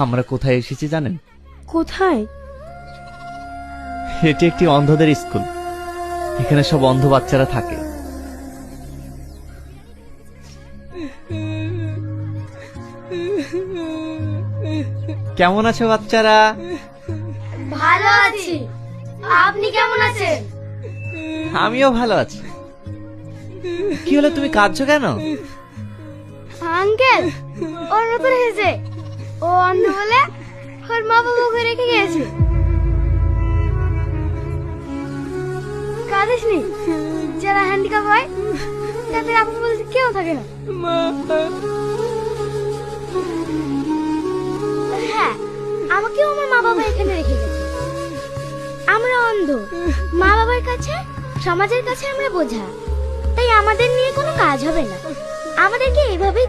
আমরা কোথায় এসেছি জানেন? কোথায়? এটি একটি অন্ধদের স্কুল। এখানে সব অন্ধ বাচ্চারা থাকে। কেমন আছো বাচ্চারা? ভালো আছি, আপনি কেমন আছেন? আমিও ভালো আছি। কি হলো, তুমি কাঁদছো কেন? আঙ্কেল, ওর নতুন হয়েছে, ও অন্ধ বলে ওর মা বাবাকে রেখে গিয়েছে। কাঁদিস নি, যারা হ্যান্ডিক্যাপ হয় তাদের আপন বলতে কেউ থাকে না। হ্যাঁ, আমাকেও আমার মা বাবা এখানে রেখে গেছে। আমরা অন্ধ, মা বাবার কাছে, সমাজের কাছে আমরা বোঝা, তাই আমাদের নিয়ে কোনো কাজ হবে না। আমাদেরকে এভাবেই